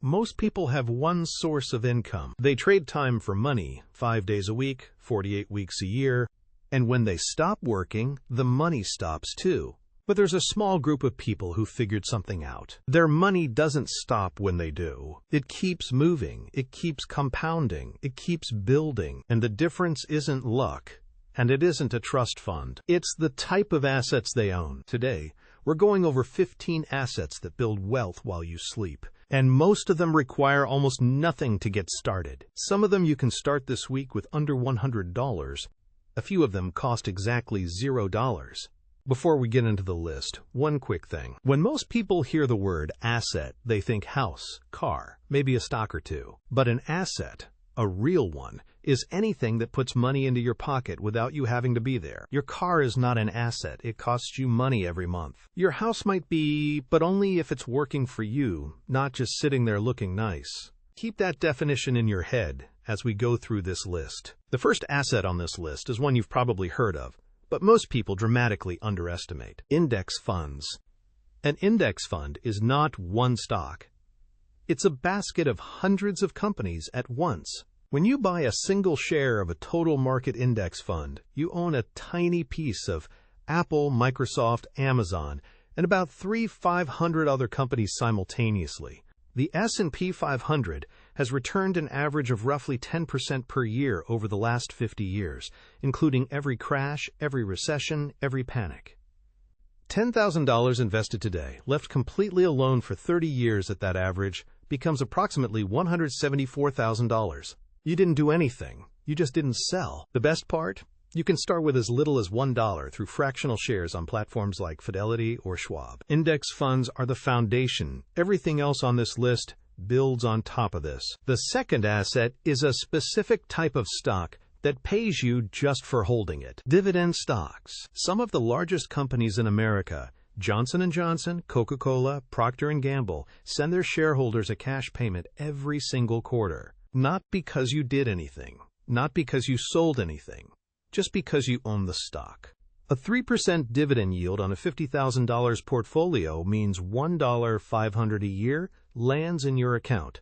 Most people have one source of income. They trade time for money, 5 days a week, 48 weeks a year, and when they stop working, the money stops too. But there's a small group of people who figured something out. Their money doesn't stop when they do. It keeps moving, it keeps compounding, it keeps building, and the difference isn't luck, and it isn't a trust fund. It's the type of assets they own. Today, we're going over 15 assets that build wealth while you sleep. And most of them require almost nothing to get started. Some of them you can start this week with under $100. A few of them cost exactly $0. Before we get into the list, one quick thing. When most people hear the word asset, they think house, car, maybe a stock or two. But an asset, a real one, is anything that puts money into your pocket without you having to be there. Your car is not an asset. It costs you money every month. Your house might be, but only if it's working for you, not just sitting there looking nice. Keep that definition in your head as we go through this list. The first asset on this list is one you've probably heard of, but most people dramatically underestimate: index funds. An index fund is not one stock. It's a basket of hundreds of companies at once. When you buy a single share of a total market index fund, you own a tiny piece of Apple, Microsoft, Amazon, and about 500 other companies simultaneously. The S&P 500 has returned an average of roughly 10% per year over the last 50 years, including every crash, every recession, every panic. $10,000 invested today, left completely alone for 30 years at that average, becomes approximately $174,000. You didn't do anything. You just didn't sell. The best part? You can start with as little as $1 through fractional shares on platforms like Fidelity or Schwab. Index funds are the foundation. Everything else on this list builds on top of this. The second asset is a specific type of stock that pays you just for holding it. Dividend stocks. Some of the largest companies in America, Johnson & Johnson, Coca-Cola, Procter & Gamble, send their shareholders a cash payment every single quarter. Not because you did anything, not because you sold anything, just because you own the stock. A 3% dividend yield on a $50,000 portfolio means $1,500 a year lands in your account.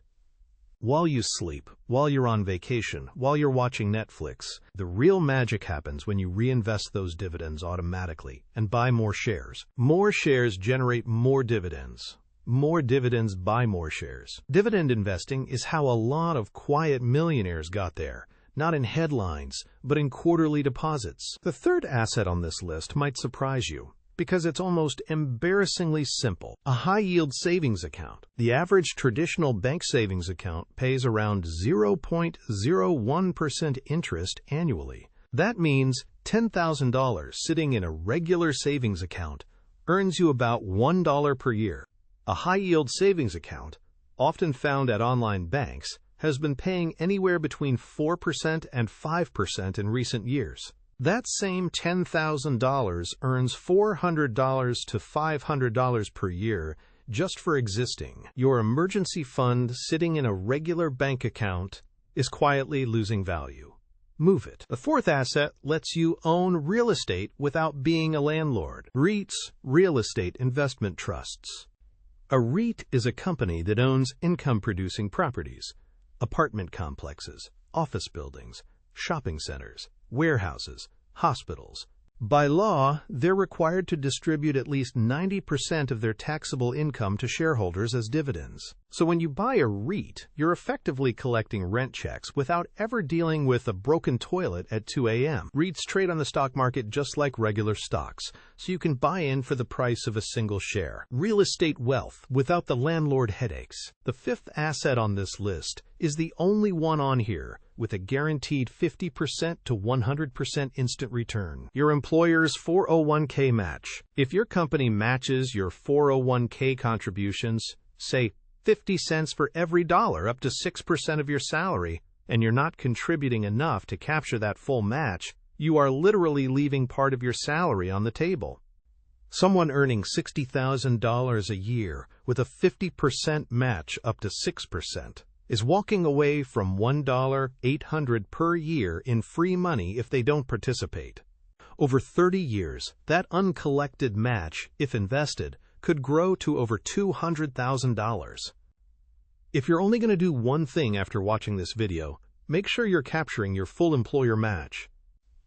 While you sleep, while you're on vacation, while you're watching Netflix, the real magic happens when you reinvest those dividends automatically and buy more shares. More shares generate more dividends. More dividends buy more shares. Dividend investing is how a lot of quiet millionaires got there, not in headlines, but in quarterly deposits. The third asset on this list might surprise you, because it's almost embarrassingly simple. A high-yield savings account. The average traditional bank savings account pays around 0.01% interest annually. That means $10,000 sitting in a regular savings account earns you about $1 per year. A high-yield savings account, often found at online banks, has been paying anywhere between 4% and 5% in recent years. That same $10,000 earns $400 to $500 per year just for existing. Your emergency fund sitting in a regular bank account is quietly losing value. Move it. The fourth asset lets you own real estate without being a landlord. REITs, real estate investment trusts. A REIT is a company that owns income-producing properties, apartment complexes, office buildings, shopping centers, warehouses, hospitals. By law, they're required to distribute at least 90% of their taxable income to shareholders as dividends. So when you buy a REIT, you're effectively collecting rent checks without ever dealing with a broken toilet at 2 a.m. REITs trade on the stock market just like regular stocks, so you can buy in for the price of a single share. Real estate wealth without the landlord headaches. The fifth asset on this list is the only one on here with a guaranteed 50% to 100% instant return. Your employer's 401k match. If your company matches your 401k contributions, say 50 cents for every dollar up to 6% of your salary, and you're not contributing enough to capture that full match, you are literally leaving part of your salary on the table. Someone earning $60,000 a year with a 50% match up to 6% is walking away from $1,800 per year in free money if they don't participate. Over 30 years, that uncollected match, if invested, could grow to over $200,000. If you're only going to do one thing after watching this video, make sure you're capturing your full employer match.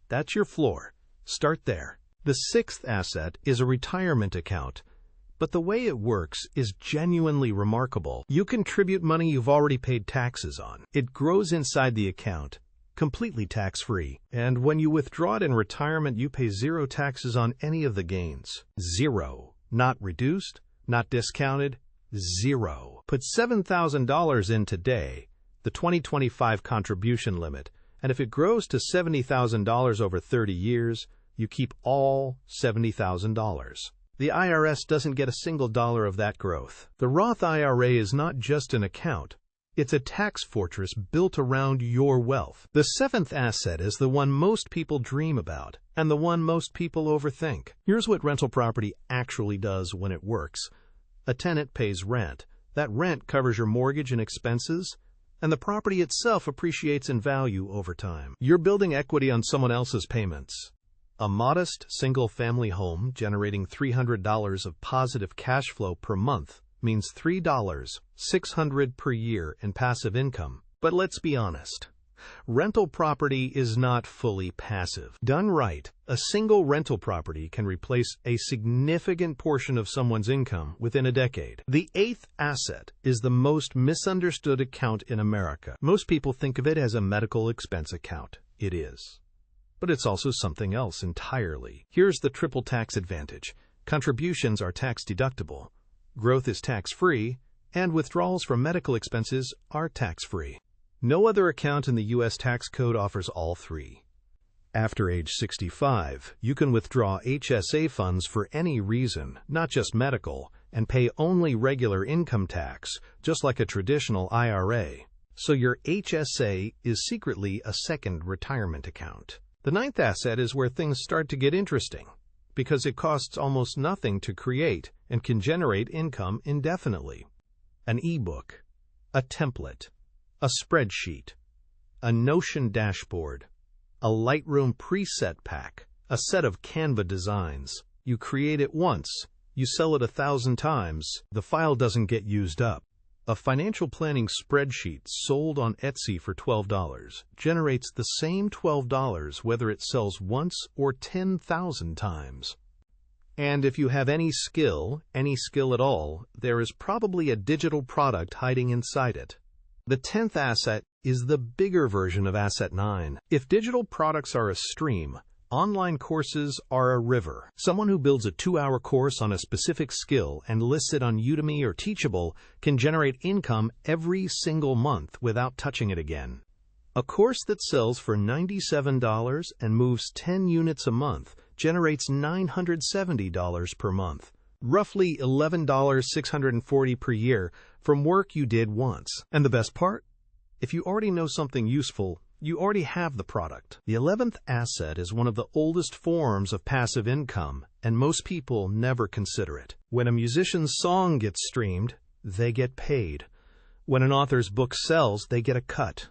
That's your floor. Start there. The sixth asset is a retirement account, but the way it works is genuinely remarkable. You contribute money you've already paid taxes on. It grows inside the account, completely tax-free. And when you withdraw it in retirement, you pay zero taxes on any of the gains. Zero. Not reduced, not discounted, zero. Put $7,000 in today, the 2025 contribution limit, and if it grows to $70,000 over 30 years, you keep all $70,000. The IRS doesn't get a single dollar of that growth. The Roth IRA is not just an account. It's a tax fortress built around your wealth. The seventh asset is the one most people dream about, and the one most people overthink. Here's what rental property actually does when it works. A tenant pays rent. That rent covers your mortgage and expenses, and the property itself appreciates in value over time. You're building equity on someone else's payments. A modest single-family home generating $300 of positive cash flow per month means $600 per year in passive income. But let's be honest. Rental property is not fully passive. Done right, a single rental property can replace a significant portion of someone's income within a decade. The eighth asset is the most misunderstood account in America. Most people think of it as a medical expense account. It is. But it's also something else entirely. Here's the triple tax advantage. Contributions are tax deductible, growth is tax-free, and withdrawals from medical expenses are tax-free. No other account in the U.S. tax code offers all three. After age 65, you can withdraw HSA funds for any reason, not just medical, and pay only regular income tax, just like a traditional IRA. So your HSA is secretly a second retirement account. The ninth asset is where things start to get interesting, because it costs almost nothing to create and can generate income indefinitely. An ebook, a template, a spreadsheet, a Notion dashboard, a Lightroom preset pack, a set of Canva designs. You create it once, you sell it 1,000 times, the file doesn't get used up. A financial planning spreadsheet sold on Etsy for $12 generates the same $12 whether it sells once or 10,000 times. And if you have any skill at all, there is probably a digital product hiding inside it. The 10th asset is the bigger version of Asset 9. If digital products are a stream, online courses are a river. Someone who builds a 2-hour course on a specific skill and lists it on Udemy or Teachable can generate income every single month without touching it again. A course that sells for $97 and moves 10 units a month generates $970 per month, roughly $11,640 per year from work you did once. And the best part? If you already know something useful, you already have the product. The 11th asset is one of the oldest forms of passive income, and most people never consider it. When a musician's song gets streamed, they get paid. When an author's book sells, they get a cut.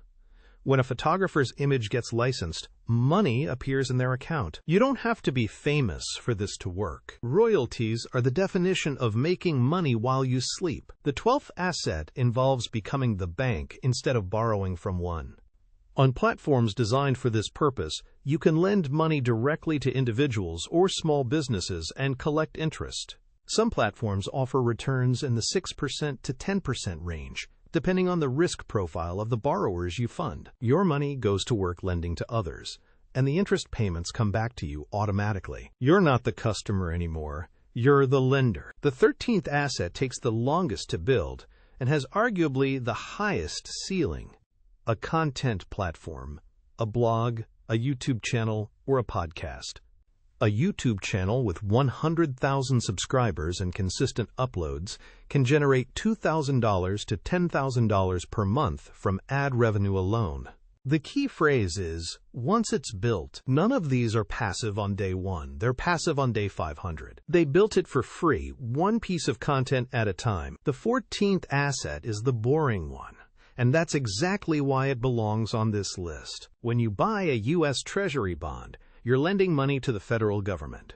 When a photographer's image gets licensed, money appears in their account. You don't have to be famous for this to work. Royalties are the definition of making money while you sleep. The 12th asset involves becoming the bank instead of borrowing from one. On platforms designed for this purpose, you can lend money directly to individuals or small businesses and collect interest. Some platforms offer returns in the 6% to 10% range, depending on the risk profile of the borrowers you fund. Your money goes to work lending to others, and the interest payments come back to you automatically. You're not the customer anymore, you're the lender. The 13th asset takes the longest to build and has arguably the highest ceiling. A content platform, a blog, a YouTube channel, or a podcast. A YouTube channel with 100,000 subscribers and consistent uploads can generate $2,000 to $10,000 per month from ad revenue alone. The key phrase is, once it's built. None of these are passive on day 1. They're passive on day 500. They built it for free, one piece of content at a time. The 14th asset is the boring one. And that's exactly why it belongs on this list. When you buy a U.S. Treasury bond, you're lending money to the federal government.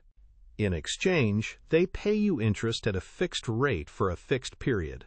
In exchange, they pay you interest at a fixed rate for a fixed period.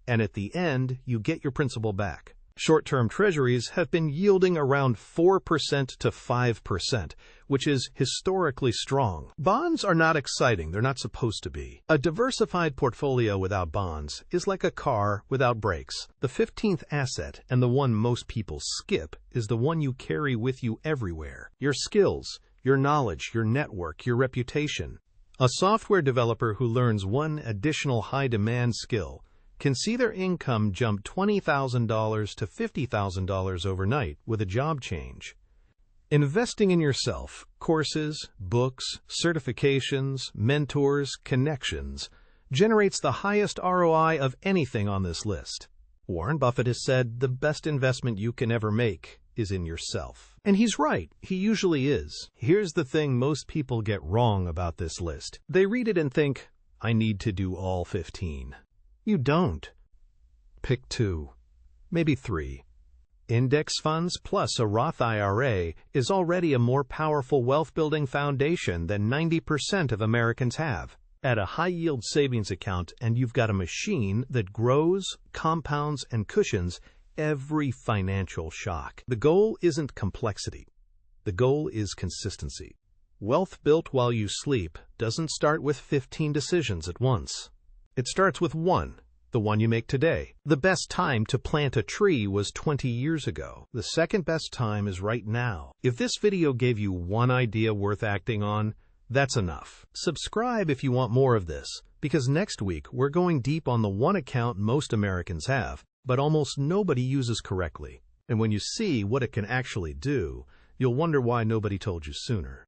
and at the end, you get your principal back. Short-term treasuries have been yielding around 4% to 5%, which is historically strong. Bonds are not exciting. They're not supposed to be. A diversified portfolio without bonds is like a car without brakes. The 15th asset, and the one most people skip, is the one you carry with you everywhere. Your skills, your knowledge, your network, your reputation. A software developer who learns one additional high-demand skill can see their income jump $20,000 to $50,000 overnight with a job change. Investing in yourself, courses, books, certifications, mentors, connections, generates the highest ROI of anything on this list. Warren Buffett has said the best investment you can ever make is in yourself. And he's right, he usually is. Here's the thing most people get wrong about this list. They read it and think, I need to do all 15. You don't. Pick 2, maybe 3. Index funds plus a Roth IRA is already a more powerful wealth-building foundation than 90% of Americans have. Add a high-yield savings account and you've got a machine that grows, compounds, and cushions every financial shock. The goal isn't complexity. The goal is consistency. Wealth built while you sleep doesn't start with 15 decisions at once. It starts with one, the one you make today. The best time to plant a tree was 20 years ago. The second best time is right now. If this video gave you one idea worth acting on, that's enough. Subscribe if you want more of this, because next week we're going deep on the one account most Americans have, but almost nobody uses correctly. And when you see what it can actually do, you'll wonder why nobody told you sooner.